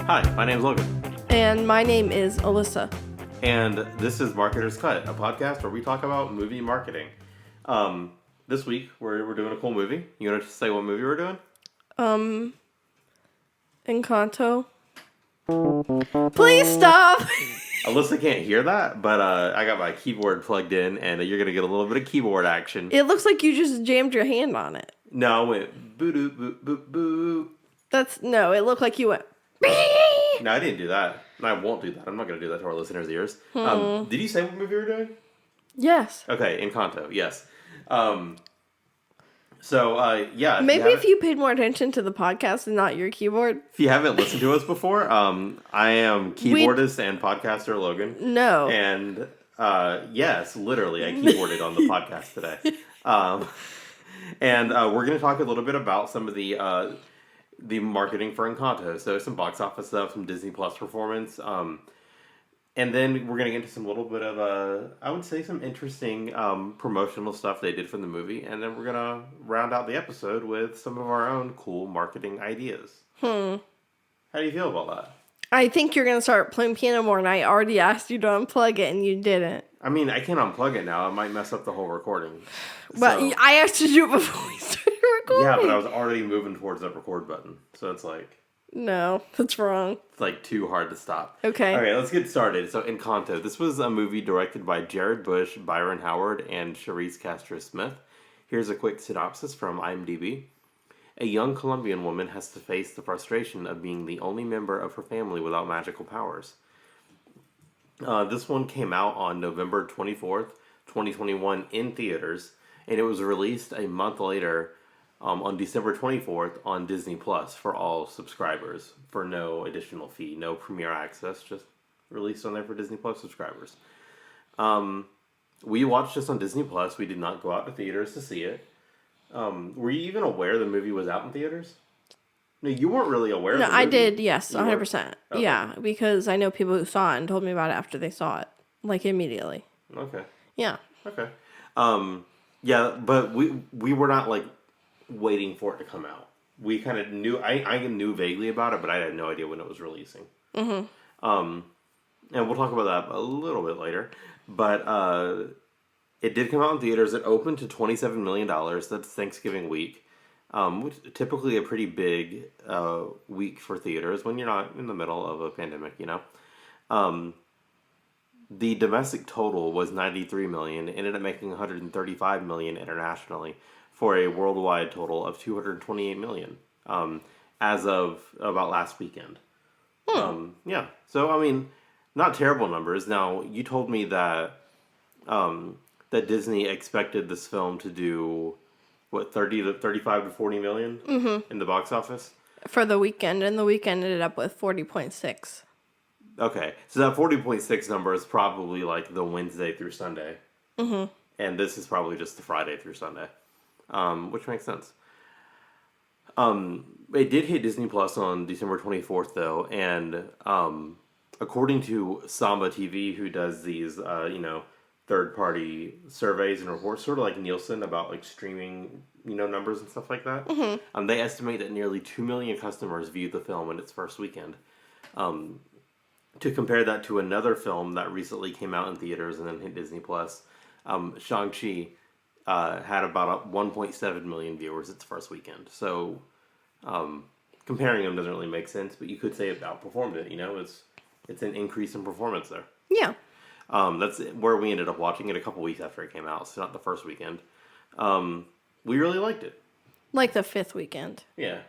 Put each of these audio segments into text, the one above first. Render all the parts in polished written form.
Hi, my name's Logan. And my name is Alyssa. And this is Marketer's Cut, a podcast where we talk about movie marketing. This week, we're doing a cool movie. You want to say what movie we're doing? Encanto. Please stop! Alyssa can't hear that, but I got my keyboard plugged in, and you're going to get a little bit of keyboard action. It looks like you just jammed your hand on it. No, I went boo-doo, boo-boo. No, it looked like you went No, I didn't do that. And I won't do that. I'm not going to do that to our listeners' ears. Did you say what movie we're doing? Yes. Okay, Encanto, yes. Yeah. Maybe if you paid more attention to the podcast and not your keyboard. If you haven't listened to us before, I am keyboardist and podcaster Logan. No. And yes, literally, I keyboarded on the podcast today. And we're going to talk a little bit about some of the marketing for Encanto. So some box office stuff, some Disney Plus performance. And then we're going to get into some little bit of, I would say, some interesting promotional stuff they did for the movie. And then we're going to round out the episode with some of our own cool marketing ideas. How do you feel about that? I think you're going to start playing piano more, and I already asked you to unplug it, and you didn't. I mean, I can't unplug it now. It might mess up the whole recording. But So, I asked you to do it before we started recording. yeah, but I was already moving towards that record button. So it's like... No, that's wrong. It's like too hard to stop. Okay. Okay, let's get started. So Encanto. This was a movie directed by Jared Bush, Byron Howard, and Charisse Castro-Smith. Here's a quick synopsis from IMDb. A young Colombian woman has to face the frustration of being the only member of her family without magical powers. This one came out on November 24th, 2021 in theaters, and it was released a month later on December 24th on Disney Plus for all subscribers for no additional fee, no premiere access, just released on there for Disney Plus subscribers. We watched this on Disney Plus. We did not go out to theaters to see it. Were you even aware the movie was out in theaters? No, you weren't really aware. No, of the movie. I did, yes, 100%. Okay. Yeah, because I know people who saw it and told me about it after they saw it, like immediately. Okay. Yeah. Okay. Yeah, but we were not like waiting for it to come out. We kind of knew. I knew vaguely about it, but I had no idea when it was releasing. Mm-hmm. And we'll talk about that a little bit later. But it did come out in theaters. It opened to $27 million. That's Thanksgiving week. Which is typically a pretty big week for theaters when you're not in the middle of a pandemic, you know. The domestic total was $93 million, ended up making $135 million internationally for a worldwide total of $228 million as of about last weekend. Yeah, so I mean, not terrible numbers. Now, you told me that that Disney expected this film to do... what, 35 to 40 million in the box office? For the weekend, and the weekend ended up with 40.6. Okay, so that 40.6 number is probably like the Wednesday through Sunday. Mm-hmm. And this is probably just the Friday through Sunday, which makes sense. It did hit Disney Plus on December 24th, though, and according to Samba TV, who does these, third-party surveys and reports, sort of like Nielsen about like streaming, numbers and stuff like that. Mm-hmm. They estimate that nearly 2 million customers viewed the film in its first weekend. To compare that to another film that recently came out in theaters and then hit Disney Plus, Shang-Chi had about 1.7 million viewers its first weekend. So comparing them doesn't really make sense, but you could say it outperformed it. It's an increase in performance there. Yeah. That's where we ended up watching it a couple weeks after it came out, so not the first weekend. We really liked it. Like the fifth weekend. Yeah.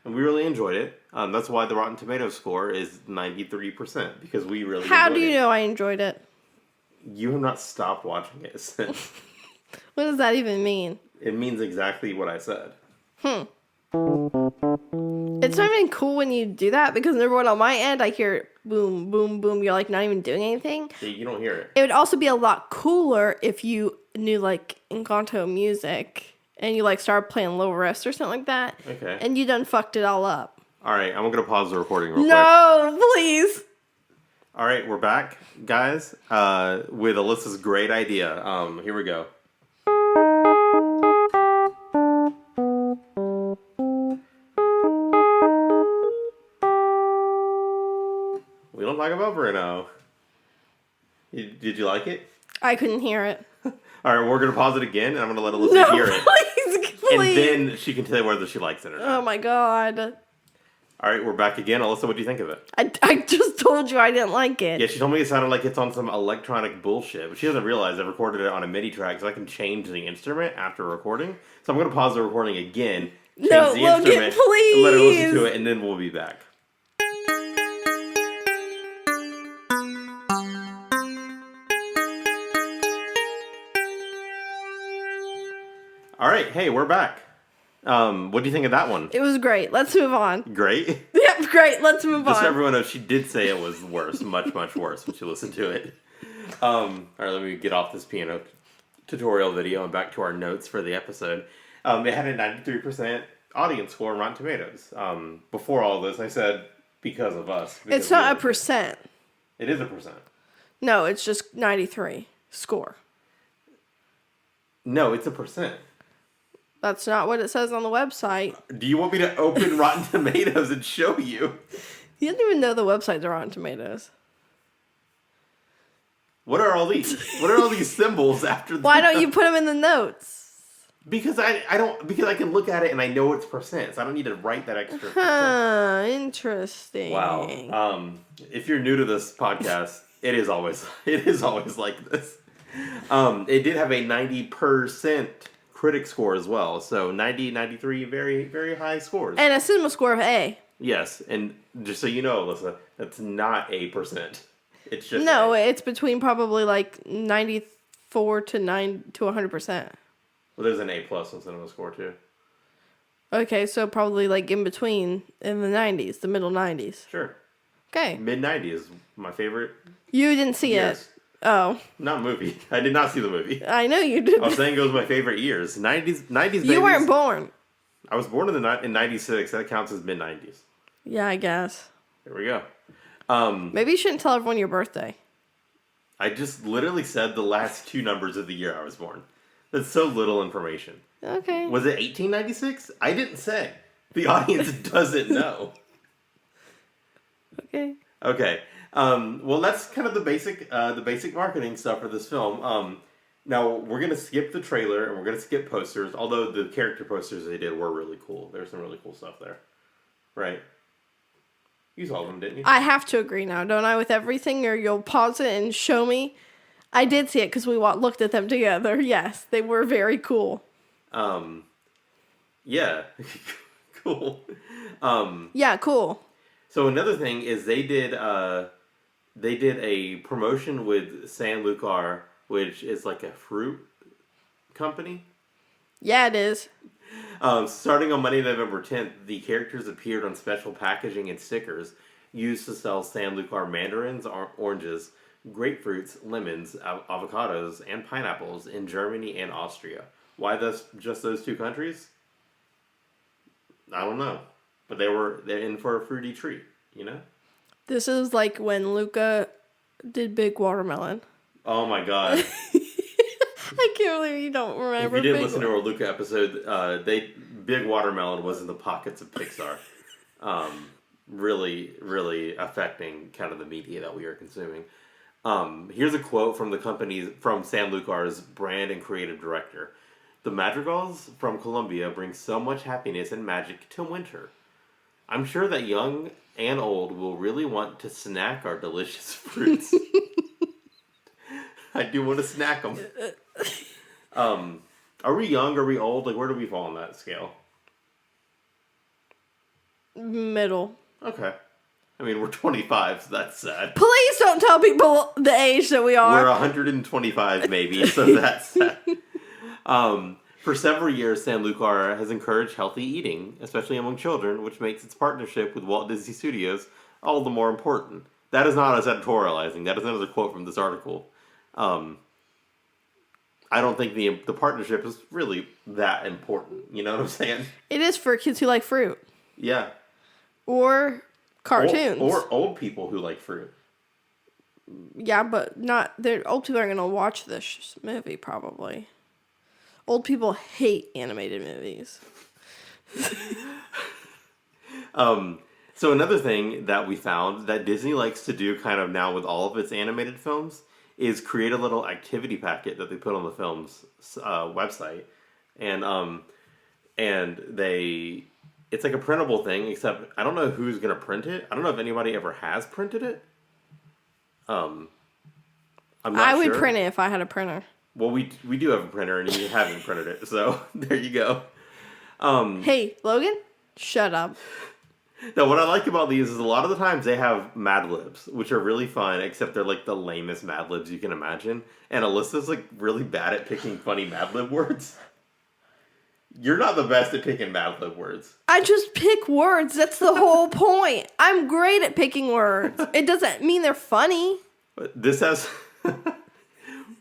And we really enjoyed it. That's why the Rotten Tomatoes score is 93%, because we really enjoyed it. How do you know I enjoyed it? You have not stopped watching it since. What does that even mean? It means exactly what I said. It's not even cool when you do that, because number one, on my end, I hear boom, boom, boom. You're like not even doing anything. Yeah, you don't hear it. It would also be a lot cooler if you knew like Encanto music and you like started playing low riffs or something like that. Okay. And you done fucked it all up. All right, I'm going to pause the recording real quick. No, please. All right, we're back, guys, with Alyssa's great idea. Here we go. don't like about Bruno? Did you like it? I couldn't hear it. All right, we're gonna pause it again, and I'm gonna let Alyssa hear it, please. and then she can tell you whether she likes it or not. Oh my god. All right, we're back again. Alyssa, what do you think of it? I just told you I didn't like it. Yeah, she told me it sounded like it's on some electronic bullshit, but she doesn't realize I recorded it on a MIDI track, so I can change the instrument after recording. So I'm gonna pause the recording again, change the instrument, please. and let her listen to it, and then we'll be back. All right, hey, we're back. What do you think of that one? It was great. Let's move on. Great? Yep, great. Let's move on. Just so everyone knows, she did say it was worse, much, much worse when she listened to it. All right, let me get off this piano tutorial video and back to our notes for the episode. It had a 93% audience score on Rotten Tomatoes. Before all this, I said because of us. It's not a percent. It is a percent. No, it's just 93 score. No, it's a percent. That's not what it says on the website. Do you want me to open Rotten Tomatoes and show you? You didn't even know the websites are Rotten Tomatoes. What are all these? What are all these symbols after? Why don't you put them in the notes? Because I don't, because I can look at it and I know it's percent, so I don't need to write that extra percent. Huh, interesting. Wow. If you're new to this podcast, it is always like this. It did have a 90% critic score as well, so 90, 93, very, very high scores. And a cinema score of A. Yes, and just so you know, Alyssa, that's not a percent. It's just no, it's between probably like 94 to 100%. Well, there's an A plus on cinema score too. Okay, so probably like in between, in the 90s, the middle 90s. Sure. Okay. Mid 90s is my favorite. You didn't see it. Oh. Not movie. I did not see the movie. I know you did. I was saying it was my favorite years. 90s babies. You weren't born. I was born in 96. That counts as mid 90s. Yeah, I guess. There we go. Maybe you shouldn't tell everyone your birthday. I just literally said the last two numbers of the year I was born. That's so little information. Okay. Was it 1896? I didn't say. The audience doesn't know. Okay. Okay. Well, that's kind of the basic marketing stuff for this film. Now we're gonna skip the trailer and we're gonna skip posters. Although the character posters they did were really cool. There's some really cool stuff there, right? You saw them, didn't you? I have to agree now, don't I? With everything, or you'll pause it and show me. I did see it because we looked at them together. Yes, they were very cool. Yeah, cool. Yeah, cool. So another thing is they did a promotion with San Lucar, which is like a fruit company. Yeah, it is. Starting on Monday, November 10th, the characters appeared on special packaging and stickers used to sell San Lucar mandarins, oranges, grapefruits, lemons, avocados, and pineapples in Germany and Austria. Why just those two countries? I don't know. But they're in for a fruity treat, you know? This is like when Luca did Big Watermelon. Oh my god. I can't believe you don't remember. If you didn't listen to our Luca episode, Big Watermelon was in the pockets of Pixar. Really, really affecting kind of the media that we are consuming. Here's a quote from from San Lucar's brand and creative director. The madrigals from Colombia bring so much happiness and magic to winter. I'm sure that young and old will really want to snack our delicious fruits. I do want to snack them. Are we young? Are we old? Like, where do we fall on that scale? Middle. Okay. I mean, we're 25, so that's sad. Please don't tell people the age that we are. We're 125, maybe, so that's sad. For several years, San Lucar has encouraged healthy eating, especially among children, which makes its partnership with Walt Disney Studios all the more important. That is not us editorializing. That is another quote from this article. I don't think the partnership is really that important. You know what I'm saying? It is for kids who like fruit. Yeah. Or cartoons. Or old people who like fruit. Yeah, but not... Old people aren't going to watch this movie, probably. Old people hate animated movies. So another thing that we found that Disney likes to do kind of now with all of its animated films is create a little activity packet that they put on the film's website, and it's like a printable thing. Except I don't know who's gonna print it. I don't know if anybody ever has printed it. I'm not I would sure. print it if I had a printer. Well, we do have a printer, and you haven't printed it, so there you go. Hey, Logan, shut up. Now, what I like about these is a lot of the times they have Mad Libs, which are really fun, except they're like the lamest Mad Libs you can imagine. And Alyssa's like really bad at picking funny Mad Lib words. You're not the best at picking Mad Lib words. I just pick words. That's the whole point. I'm great at picking words. It doesn't mean they're funny. But this has...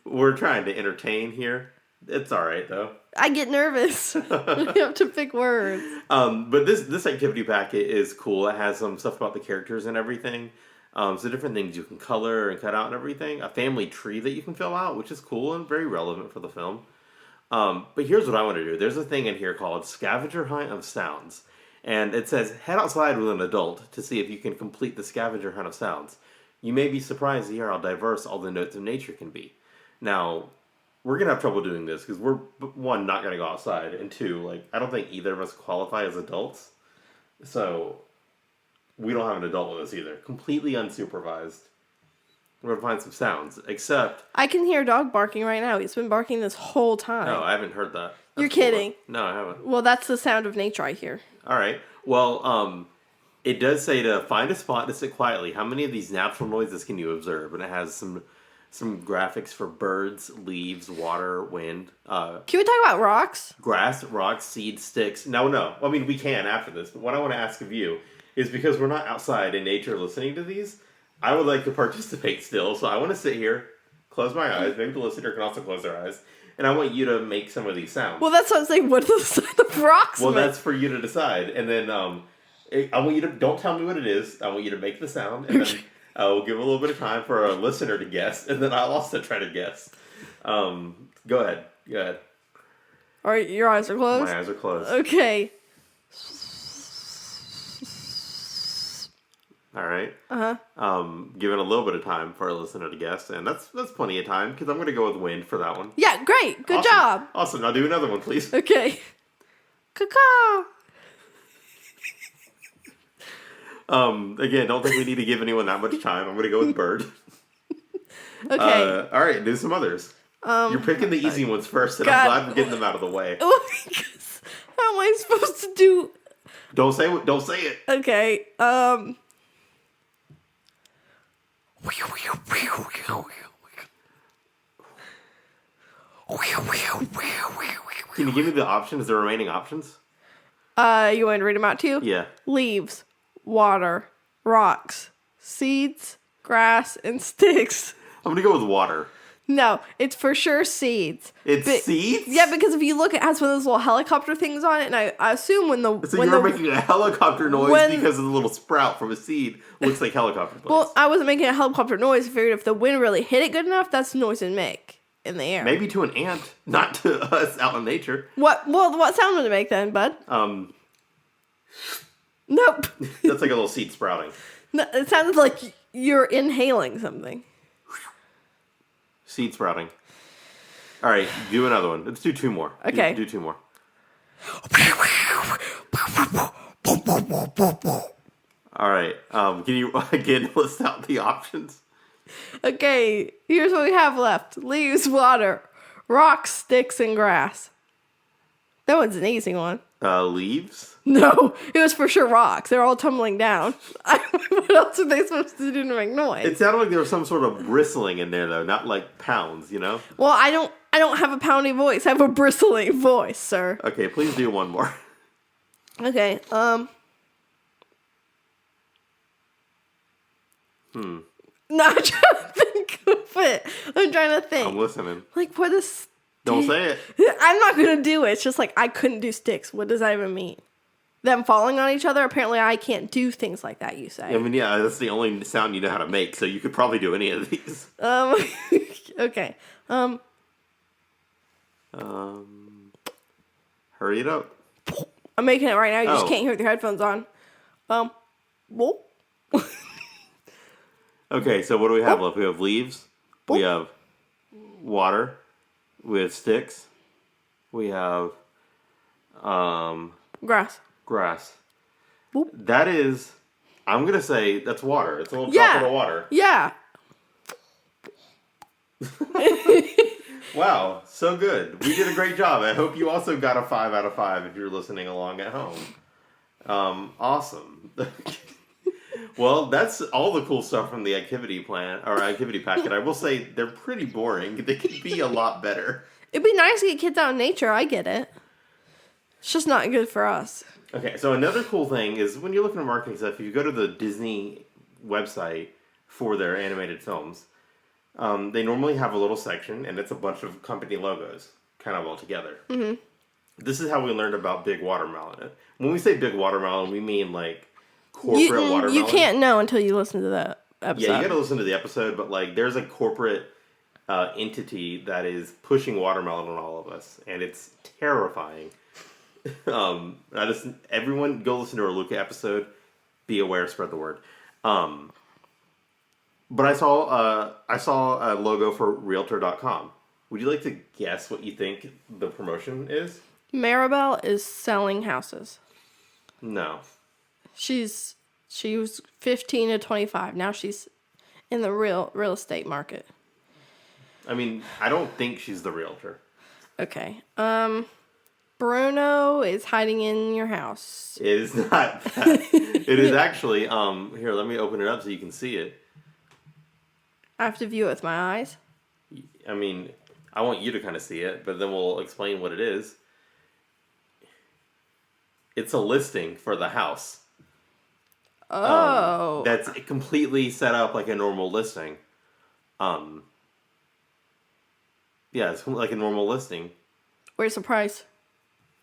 We're trying to entertain here. It's all right, though. I get nervous. We have to pick words. But this activity packet is cool. It has some stuff about the characters and everything. So different things you can color and cut out and everything. A family tree that you can fill out, which is cool and very relevant for the film. But here's what I want to do. There's a thing in here called Scavenger Hunt of Sounds. And it says, head outside with an adult to see if you can complete the scavenger hunt of sounds. You may be surprised to hear how diverse all the notes of nature can be. Now, we're going to have trouble doing this because we're, one, not going to go outside, and two, like, I don't think either of us qualify as adults. So, we don't have an adult with us either. Completely unsupervised. We're going to find some sounds, except... I can hear a dog barking right now. He's been barking this whole time. No, I haven't heard that. You're kidding. No, I haven't. Well, that's the sound of nature I hear. All right. Well, it does say to find a spot to sit quietly. How many of these natural noises can you observe? And it has some graphics for birds, leaves, water, wind. Can we talk about rocks? Grass, rocks, seeds, sticks. No. I mean, we can after this. But what I want to ask of you is because we're not outside in nature listening to these, I would like to participate still. So I want to sit here, close my eyes. Maybe the listener can also close their eyes. And I want you to make some of these sounds. Well, that's what I'm saying. What does the rocks Well, make? that's for you to decide. And then I want you to, don't tell me what it is. I want you to make the sound. And then we'll give a little bit of time for a listener to guess. And then I'll also try to guess. Go ahead. All right, your eyes are closed? My eyes are closed. Okay. All right. Uh-huh. Giving a little bit of time for our listener to guess. And that's plenty of time because I'm going to go with wind for that one. Yeah, great. Good Awesome. job. Awesome. Now do another one, please. Okay. Caw. Again, don't think we need to give anyone that much time. I'm going to go with bird. Okay. All right, do some others. You're picking the easy ones first, and God. I'm glad we're getting them out of the way. Oh, because how am I supposed to do... Don't say it. Okay. Can you give me the options, the remaining options? You want to read them out too? Yeah. Leaves, water, rocks, seeds, grass, and sticks. I'm going to go with water. No, it's for sure seeds. It's seeds? Yeah, because if you look, it has one of those little helicopter things on it, and I assume when the... So when you're the, making a helicopter noise because of the little sprout from a seed looks like helicopter noise. Well, I wasn't making a helicopter noise. I figured if the wind really hit it good enough, that's the noise it'd make in the air. Maybe to an ant, not to us out in nature. What sound would it make then, bud? Nope. That's like a little seed sprouting. No, it sounded like you're inhaling something. Seed sprouting. All right, do another one. Let's do two more. Okay. Do two more. All right. Can you again list out the options? Okay, here's what we have left. Leaves, water, rocks, sticks, and grass. That one's an easy one. Leaves? No, it was for sure rocks. They're all tumbling down. What else are they supposed to do to make noise? It sounded like there was some sort of bristling in there, though, not like pounds, you know? Well, I don't have a pounding voice. I have a bristling voice, sir. Okay, please do one more. Okay, No, I'm trying to think of it. I'm trying to think. I'm listening. Like, what is... Don't say it. I'm not going to do it. It's just like, I couldn't do sticks. What does that even mean? Them falling on each other? Apparently, I can't do things like that, you say. I mean, yeah, that's the only sound you know how to make, so you could probably do any of these. Okay. Hurry it up. I'm making it right now. You just Oh. can't hear with your headphones on. Boop. Okay, so what do we have left? We have leaves. We have water. We have sticks. We have Grass. grass. Boop. That is, I'm going to say that's water. It's a little Yeah. droplet of water. Yeah. Wow, so good. We did a great job. I hope you also got a 5 out of 5 if you're listening along at home. Awesome. Well, that's all the cool stuff from the activity plan or activity packet. I will say they're pretty boring. They could be a lot better. It'd be nice to get kids out in nature. I get it. It's just not good for us. Okay, so another cool thing is when you're looking at marketing stuff, if you go to the Disney website for their animated films, they normally have a little section, and it's a bunch of company logos, kind of all together. Mm-hmm. This is how we learned about Big Watermelon. When we say Big Watermelon, we mean like corporate watermelon. You can't know until you listen to that episode. Yeah, you gotta listen to the episode, but like there's a corporate entity that is pushing watermelon on all of us, and it's terrifying. Everyone go listen to our Luca episode. Be aware, spread the word. But I saw a logo for Realtor.com. Would you like to guess what you think the promotion is? Maribel is selling houses. No. She was 15 to 25. Now she's in the real estate market. I mean, I don't think she's the realtor. Okay. Bruno is hiding in your house. It is not that. It is actually, here, let me open it up so you can see it. I have to view it with my eyes. I mean, I want you to kind of see it, but then we'll explain what it is. It's a listing for the house. Oh. That's completely set up like a normal listing. Yeah, it's like a normal listing. Where's the price?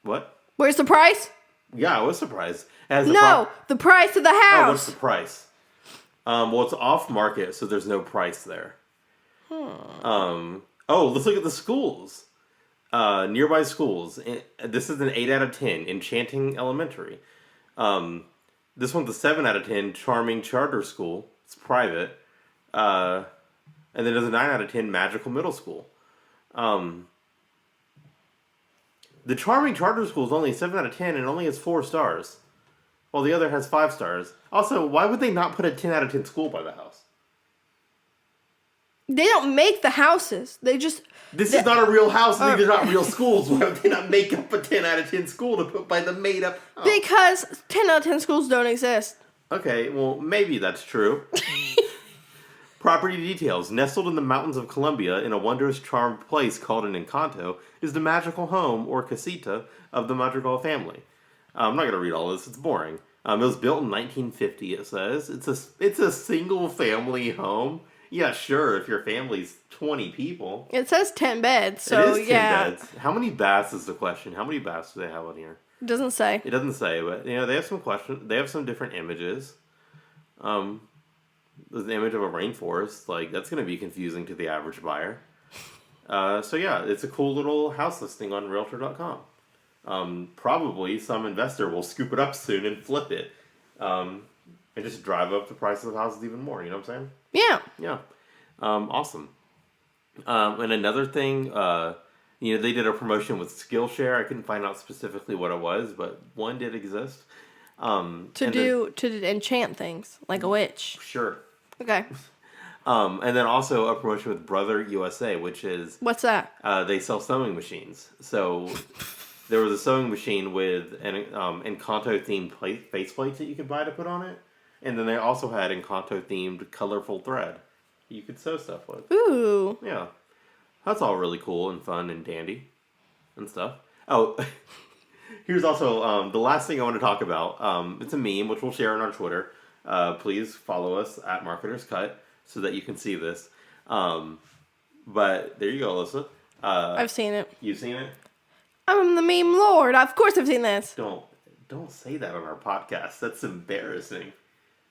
What? Where's the price? Yeah, I was surprised. The price of the Oh, house. what's the price? Well, it's off market, so there's no price there. Let's look at the schools. Nearby schools. This is an 8 out of 10. Enchanting Elementary. This one's a 7 out of 10. Charming Charter School. It's private. And then there's a 9 out of 10. Magical Middle School. The Charming Charter School is only 7 out of 10 and only has 4 stars. While the other has 5 stars. Also, why would they not put a 10 out of 10 school by the house? They don't make the houses. This is not a real house. These are not real schools. Why would they not make up a 10 out of 10 school to put by the made up house? Because 10 out of 10 schools don't exist. Okay, well, maybe that's true. Property details. Nestled in the mountains of Colombia in a wondrous charmed place called an Encanto is the magical home, or casita, of the Madrigal family. I'm not going to read all this. It's boring. It was built in 1950, it says. It's a single family home. Yeah, sure, if your family's 20 people. It says 10 beds, so it is 10 beds. How many baths is the question? How many baths do they have on here? It doesn't say. It doesn't say, but they have some questions. They have some different images. There's an image of a rainforest. Like, that's going to be confusing to the average buyer. So yeah, it's a cool little house listing on Realtor.com. Probably some investor will scoop it up soon and flip it. And just drive up the price of the houses even more. You know what I'm saying? Yeah. Yeah. Awesome. And another thing, they did a promotion with Skillshare. I couldn't find out specifically what it was, but one did exist. To enchant things, like a witch. Sure. Okay. And then also a promotion with Brother USA, which is... What's that? They sell sewing machines. So there was a sewing machine with an Encanto-themed faceplates that you could buy to put on it. And then they also had Encanto-themed colorful thread you could sew stuff with. Ooh. Yeah. That's all really cool and fun and dandy and stuff. Oh, here's also the last thing I want to talk about. It's a meme, which we'll share on our Twitter. Please follow us at Marketer's Cut so that you can see this. But there you go, Alyssa. I've seen it. You've seen it? I'm the meme lord. Of course I've seen this. Don't say that on our podcast. That's embarrassing.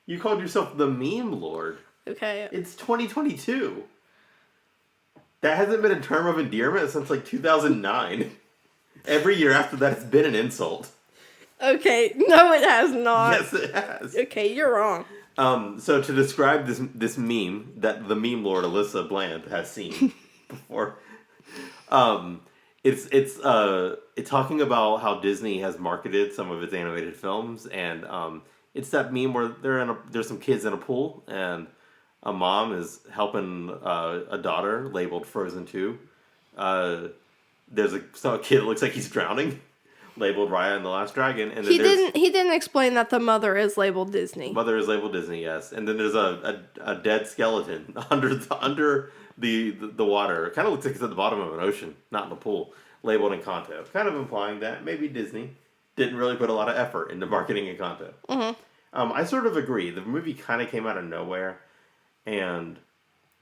You called yourself the meme lord. Okay. It's 2022. That hasn't been a term of endearment since like 2009. Every year after that, it's been an insult. Okay, no, it has not. Yes, it has. Okay, you're wrong. So to describe this meme that the meme lord Alyssa Bland has seen before, it's talking about how Disney has marketed some of its animated films, and it's that meme where there's some kids in a pool, and a mom is helping a daughter labeled Frozen 2. There's a kid that looks like he's drowning, labeled Raya and the Last Dragon, and then He didn't explain that the mother is labeled Disney. Mother is labeled Disney, yes, and then there's a dead skeleton under the water. It kind of looks like it's at the bottom of an ocean, not in the pool, labeled Encanto, kind of implying that maybe Disney didn't really put a lot of effort into marketing Encanto. Mm-hmm. I sort of agree. The movie kind of came out of nowhere, and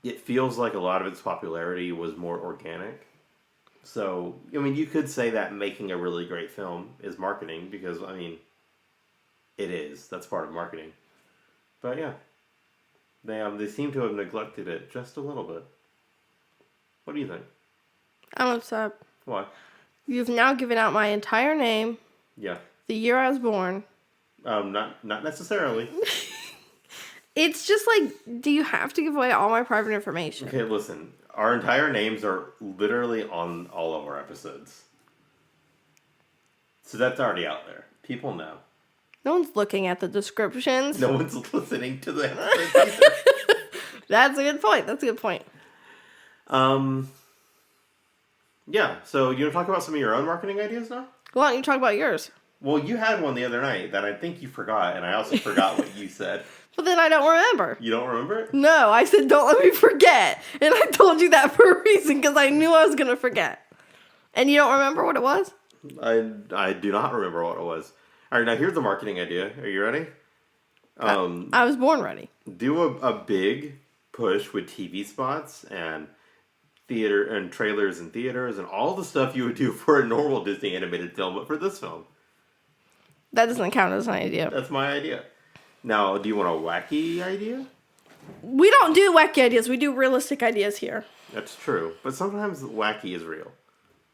it feels like a lot of its popularity was more organic. So, I mean, you could say that making a really great film is marketing, because, I mean, it is. That's part of marketing. But, yeah. They seem to have neglected it just a little bit. What do you think? I'm upset. Why? You've now given out my entire name. Yeah. The year I was born. Not necessarily. It's just like, do you have to give away all my private information? Okay, listen. Our entire names are literally on all of our episodes. So that's already out there. People know. No one's looking at the descriptions. No one's listening to the episodes either. That's a good point. Yeah, so you want to talk about some of your own marketing ideas now? Why don't you talk about yours? Well, you had one the other night that I think you forgot, and I also forgot what you said. But then I don't remember. You don't remember it? No, I said don't let me forget. And I told you that for a reason, because I knew I was going to forget. And you don't remember what it was? I do not remember what it was. All right, now here's the marketing idea. Are you ready? I was born ready. Do a big push with TV spots and theater and trailers and theaters and all the stuff you would do for a normal Disney animated film, but for this film. That doesn't count as an idea. That's my idea. Now, do you want a wacky idea? We don't do wacky ideas. We do realistic ideas here. That's true. But sometimes wacky is real.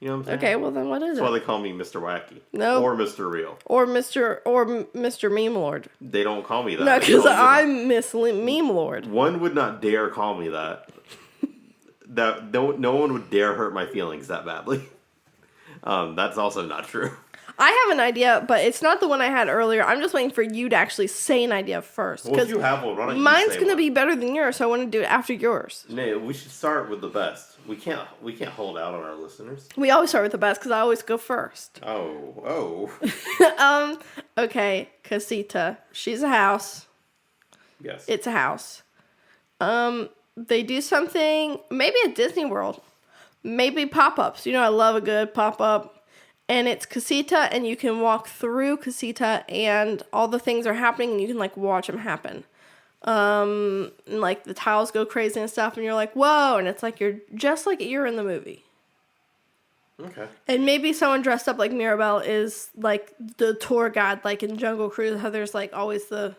You know what I'm saying? Okay, well then what is That's it? why they call me Mr. Wacky. No. Or Mr. Real. Or Mr. Meme Lord. They don't call me that. No, because I'm Miss Meme Lord. One would not dare call me that. No one would dare hurt my feelings that badly. That's also not true. I have an idea, but it's not the one I had earlier. I'm just waiting for you to actually say an idea first. Well, if you have one, why don't you mine's say going to one? be better than yours, so I want to do it after yours. No, we should start with the best. We can't hold out on our listeners. We always start with the best because I always go first. Oh. Okay, Casita. She's a house. Yes. It's a house. They do something, maybe at Disney World. Maybe pop-ups. You know, I love a good pop-up. And it's Casita, and you can walk through Casita, and all the things are happening, and you can, like, watch them happen. And, like, the tiles go crazy and stuff, and you're like, whoa, and it's like you're just like you're in the movie. Okay. And maybe someone dressed up like Maribel is, like, the tour guide, like in Jungle Cruise, how there's, like, always the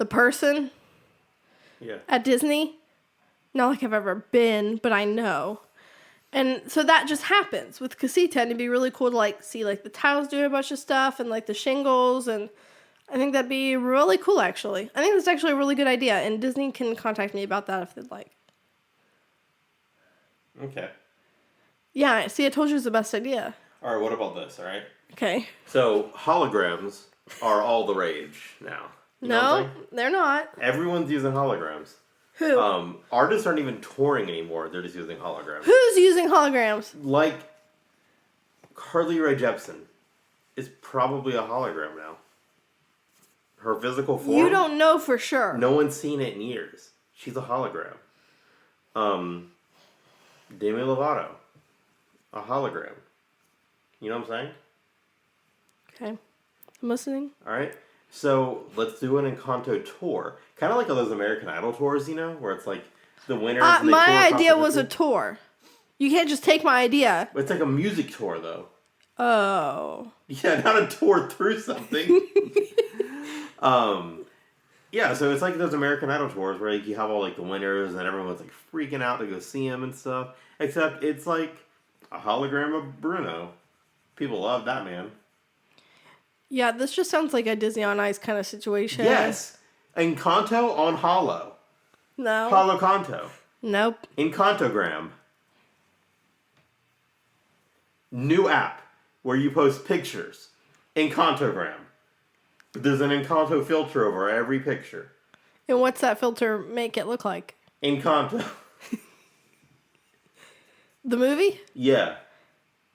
person at Disney. Not like I've ever been, but I know. And so that just happens with Casita, and it'd be really cool to, like, see, like, the tiles doing a bunch of stuff, and, like, the shingles, and I think that'd be really cool, actually. I think that's actually a really good idea, and Disney can contact me about that if they'd like. Okay. Yeah, see, I told you it was the best idea. All right, what about this, all right? Okay. So, holograms are all the rage now. You know what I'm No, saying? they're not. Everyone's using holograms. Who? Artists aren't even touring anymore. They're just using holograms. Who's using holograms? Like, Carly Rae Jepsen is probably a hologram now. Her physical form. You don't know for sure. No one's seen it in years. She's a hologram. Demi Lovato, a hologram. You know what I'm saying? Okay. I'm listening. All right. So let's do an Encanto tour. Kind of like those American Idol tours, you know, where it's like the winners. And they My tour across idea the was a country. tour. You can't just take my idea. It's like a music tour, though. Oh. Yeah, not a tour through something. Yeah, so it's like those American Idol tours where like, you have all like the winners and everyone's like freaking out to go see them and stuff. Except it's like a hologram of Bruno. People love that man. Yeah, this just sounds like a Disney on Ice kind of situation. Yes. Encanto on Holo. No. Holocanto. Nope. Encantogram. New app where you post pictures. Encantogram. There's an Encanto filter over every picture. And what's that filter make it look like? Encanto. The movie? Yeah.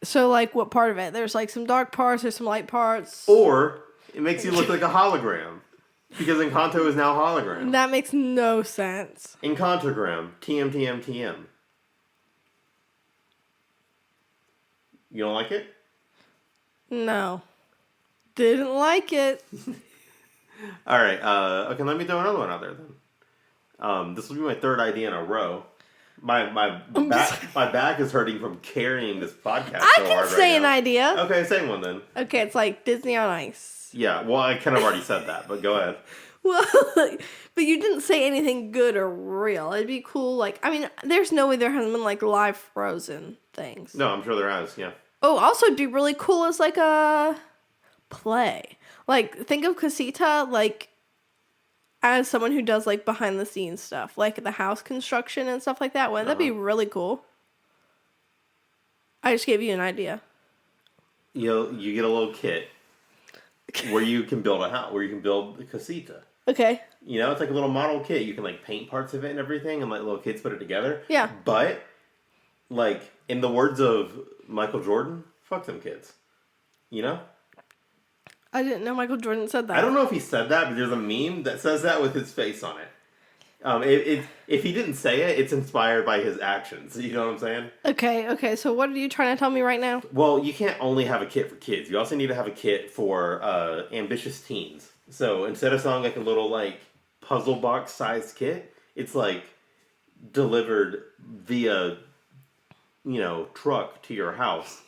So, like, what part of it? There's, like, some dark parts, there's some light parts. Or it makes you look like a hologram. Because Encanto is now hologram. That makes no sense. Encantogram. TM, TM, TM. You don't like it? No. Didn't like it. Alright, okay, let me throw another one out there then. This will be my third idea in a row. My back is hurting from carrying this podcast I so can hard say right an now. idea. Okay, say one then. Okay, it's like Disney on Ice. Yeah, well, I kind of already said that, but go ahead. Well, but you didn't say anything good or real. It'd be cool, like, I mean, there's no way there hasn't been, like, live Frozen things. No, I'm sure there has, yeah. Oh, also, it'd be really cool as, like, a play. Like, think of Casita, like, as someone who does, like, behind-the-scenes stuff. Like, the house construction and stuff like that. Wouldn't that be really cool? I just gave you an idea. You get a little kit where you can build a house, where you can build a casita. Okay. You know, it's like a little model kit. You can, like, paint parts of it and everything, and, like, little kids put it together. Yeah. But, like, in the words of Michael Jordan, fuck them kids. You know? I didn't know Michael Jordan said that. I don't know if he said that, but there's a meme that says that with his face on it. If he didn't say it, it's inspired by his actions. You know what I'm saying? Okay, so what are you trying to tell me right now? Well, you can't only have a kit for kids. You also need to have a kit for ambitious teens. So instead of selling like a little like puzzle box sized kit, it's like delivered via, truck to your house.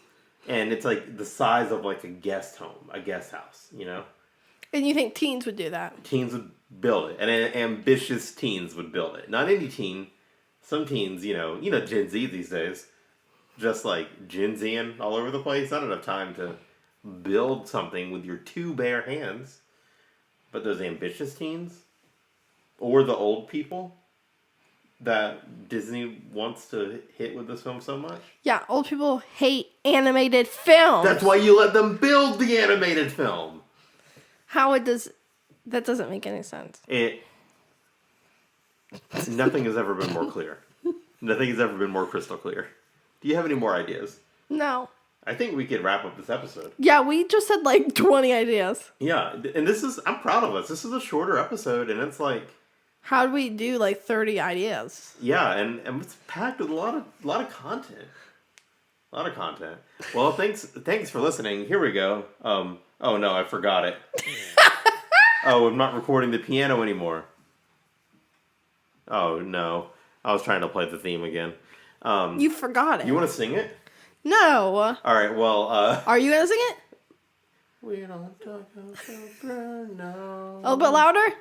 And it's like the size of like a guest home, a guest house, you know? And you think teens would do that? Teens would build it. And ambitious teens would build it. Not any teen. Some teens, Gen Z these days, just like Gen Z-ing all over the place. Not enough time to build something with your two bare hands. But those ambitious teens, or the old people that Disney wants to hit with this film so much. Yeah, old people hate animated films. That's why you let them build the animated film. That doesn't make any sense. Nothing has ever been more clear. Nothing has ever been more crystal clear. Do you have any more ideas? No. I think we could wrap up this episode. Yeah, we just had like 20 ideas. Yeah, and I'm proud of us. This is a shorter episode, and it's like... How'd we do like 30 ideas? Yeah, and it's packed with a lot of content. A lot of content. Well, thanks for listening. Here we go. Oh no, I forgot it. Oh, I'm not recording the piano anymore. Oh no. I was trying to play the theme again. You forgot it. You want to sing it? No. Alright, well, Are you gonna sing it? We don't talk about Bruno. A little bit louder?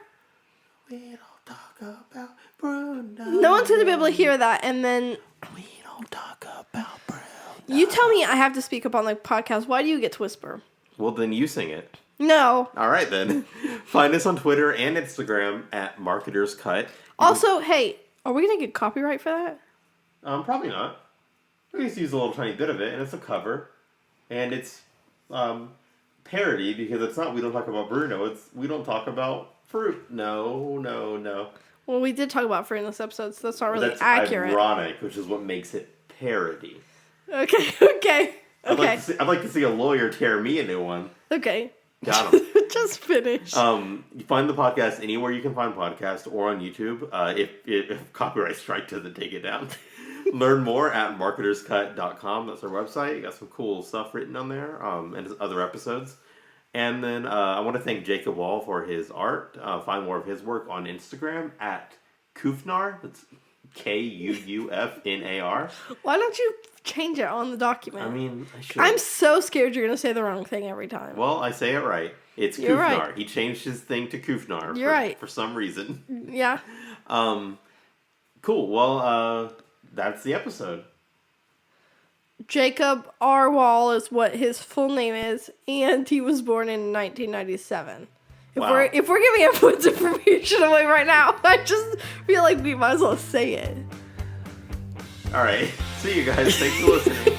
We don't talk about Bruno. No one's gonna be able to hear that, and then... We don't talk about Bruno. You tell me I have to speak up on the podcast. Why do you get to whisper? Well, then you sing it. No. Alright then. Find us on Twitter and Instagram at MarketersCut. Also, hey, are we gonna get copyright for that? Probably not. We just use a little tiny bit of it, and it's a cover. And it's parody, because it's not We Don't Talk About Bruno, it's We Don't Talk About Fruit. No. Well, we did talk about fruit in this episode, so that's not really That's accurate. ironic, which is what makes it parody. Okay. I'd like to see a lawyer tear me a new one. Okay. Got him. Just finish. You find the podcast anywhere you can find podcasts or on YouTube. If copyright strike doesn't take it down. Learn more at marketerscut.com. That's our website. You got some cool stuff written on there, and other episodes. And then I want to thank Jacob Wall for his art. Find more of his work on Instagram at Kufnar. That's Kuufnar. Why don't you change it on the document? I mean, I should. I'm so scared you're going to say the wrong thing every time. Well, I say it right. It's You're Kufnar. right. He changed his thing to Kufnar for some reason. Yeah. Cool. Well, that's the episode. Jacob R. Wall is what his full name is, and he was born in 1997. If we're giving everyone's information away right now, I just feel like we might as well say it. All right. See you guys. Thanks for listening.